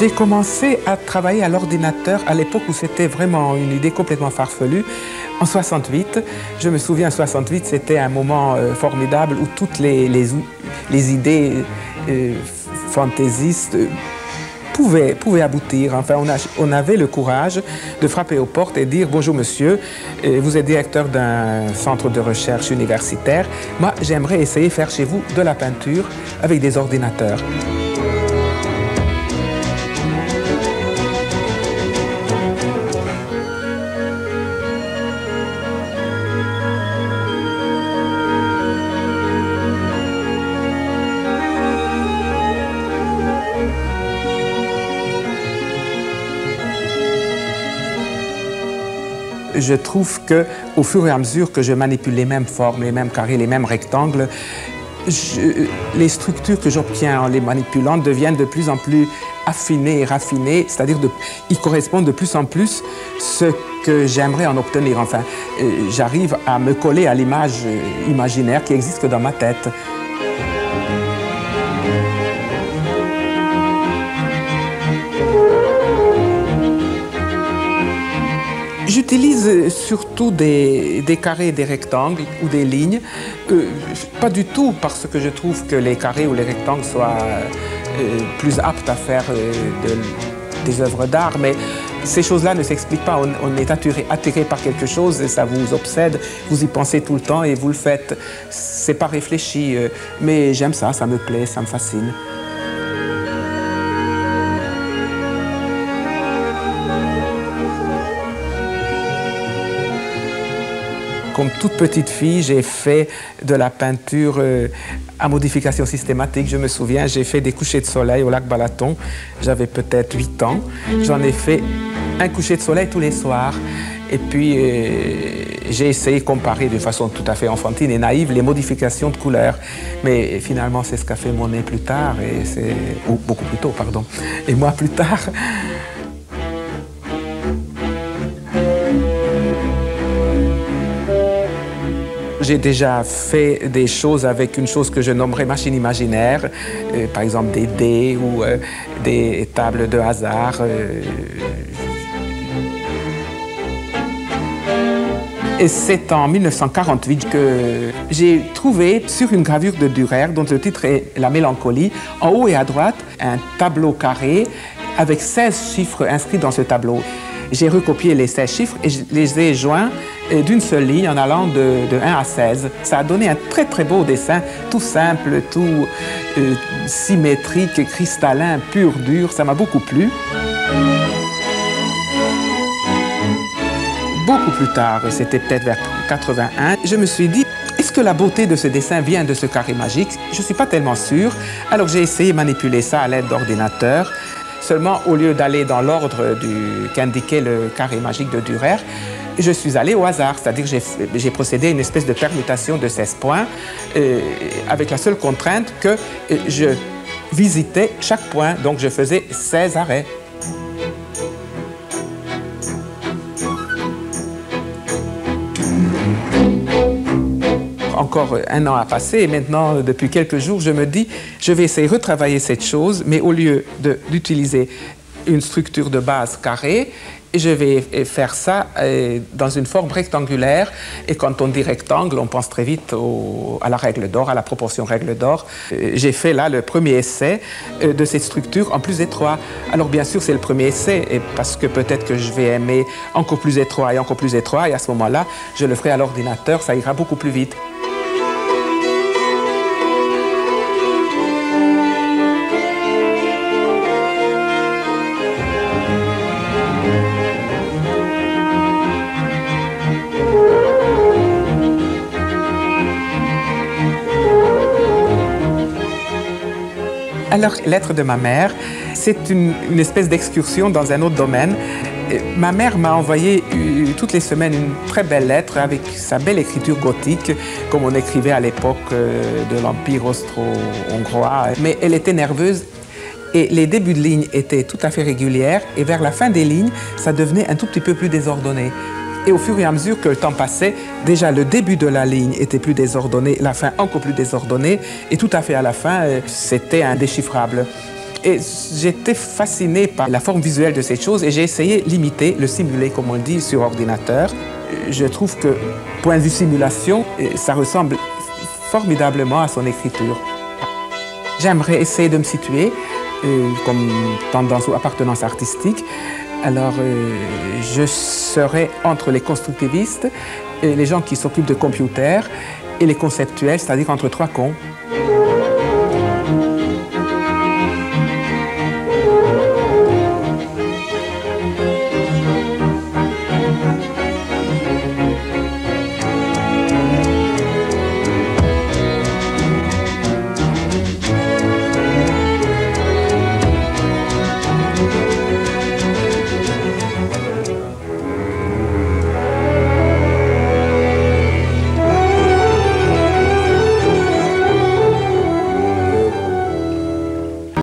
J'ai commencé à travailler à l'ordinateur à l'époque où c'était vraiment une idée complètement farfelue. En 68, je me souviens, en 68, c'était un moment formidable où toutes les idées fantaisistes pouvaient aboutir. Enfin, on avait le courage de frapper aux portes et dire « Bonjour monsieur, vous êtes directeur d'un centre de recherche universitaire. Moi, j'aimerais essayer de faire chez vous de la peinture avec des ordinateurs. » Je trouve qu'au fur et à mesure que je manipule les mêmes formes, les mêmes carrés, les mêmes rectangles, les structures que j'obtiens en les manipulant deviennent de plus en plus affinées et raffinées, c'est-à-dire ils correspondent de plus en plus ce que j'aimerais en obtenir. Enfin, j'arrive à me coller à l'image imaginaire qui existe que dans ma tête. J'utilise surtout des carrés et des rectangles ou des lignes, pas du tout parce que je trouve que les carrés ou les rectangles soient plus aptes à faire des œuvres d'art, mais ces choses-là ne s'expliquent pas. On est attiré par quelque chose et ça vous obsède, vous y pensez tout le temps et vous le faites. C'est pas réfléchi, mais j'aime ça, ça me plaît, ça me fascine. Comme toute petite fille, j'ai fait de la peinture à modification systématique. Je me souviens, j'ai fait des couchers de soleil au lac Balaton. J'avais peut-être 8 ans. J'en ai fait un coucher de soleil tous les soirs. Et puis, j'ai essayé de comparer de façon tout à fait enfantine et naïve les modifications de couleurs. Mais finalement, c'est ce qu'a fait Monet plus tard, ou beaucoup plus tôt, pardon. Et moi plus tard. J'ai déjà fait des choses avec une chose que je nommerais machine imaginaire, par exemple des dés ou des tables de hasard. Et c'est en 1948 que j'ai trouvé sur une gravure de Dürer, dont le titre est La Mélancolie, en haut et à droite, un tableau carré avec 16 chiffres inscrits dans ce tableau. J'ai recopié les 16 chiffres et je les ai joints d'une seule ligne en allant de 1 à 16. Ça a donné un très très beau dessin, tout simple, tout symétrique, cristallin, pur, dur. Ça m'a beaucoup plu. Beaucoup plus tard, c'était peut-être vers 81, je me suis dit, est-ce que la beauté de ce dessin vient de ce carré magique? Je ne suis pas tellement sûr. Alors j'ai essayé de manipuler ça à l'aide d'ordinateur. Seulement, au lieu d'aller dans l'ordre qu'indiquait le carré magique de Dürer, je suis allé au hasard, c'est-à-dire que j'ai procédé à une espèce de permutation de 16 points, avec la seule contrainte que je visitais chaque point, donc je faisais 16 arrêts. Encore un an a passé et maintenant, depuis quelques jours, je me dis, je vais essayer de retravailler cette chose, mais au lieu d'utiliser une structure de base carrée, je vais faire ça dans une forme rectangulaire. Et quand on dit rectangle, on pense très vite à la règle d'or, à la proportion règle d'or. J'ai fait là le premier essai de cette structure en plus étroit. Alors bien sûr, c'est le premier essai, et parce que peut-être que je vais aimer encore plus étroit, et à ce moment-là, je le ferai à l'ordinateur, ça ira beaucoup plus vite. Alors, Lettre de ma mère, c'est une espèce d'excursion dans un autre domaine. Ma mère m'a envoyé toutes les semaines une très belle lettre avec sa belle écriture gothique, comme on écrivait à l'époque de l'Empire austro-hongrois. Mais elle était nerveuse et les débuts de lignes étaient tout à fait réguliers et vers la fin des lignes, ça devenait un tout petit peu plus désordonné. Et au fur et à mesure que le temps passait, déjà le début de la ligne était plus désordonné, la fin encore plus désordonnée, et tout à fait à la fin, c'était indéchiffrable. Et j'étais fasciné par la forme visuelle de cette chose et j'ai essayé d'imiter, le simuler, comme on dit, sur ordinateur. Je trouve que, point de vue simulation, ça ressemble formidablement à son écriture. J'aimerais essayer de me situer comme tendance ou appartenance artistique. Alors, je serais entre les constructivistes, et les gens qui s'occupent de computers, et les conceptuels, c'est-à-dire entre trois cons.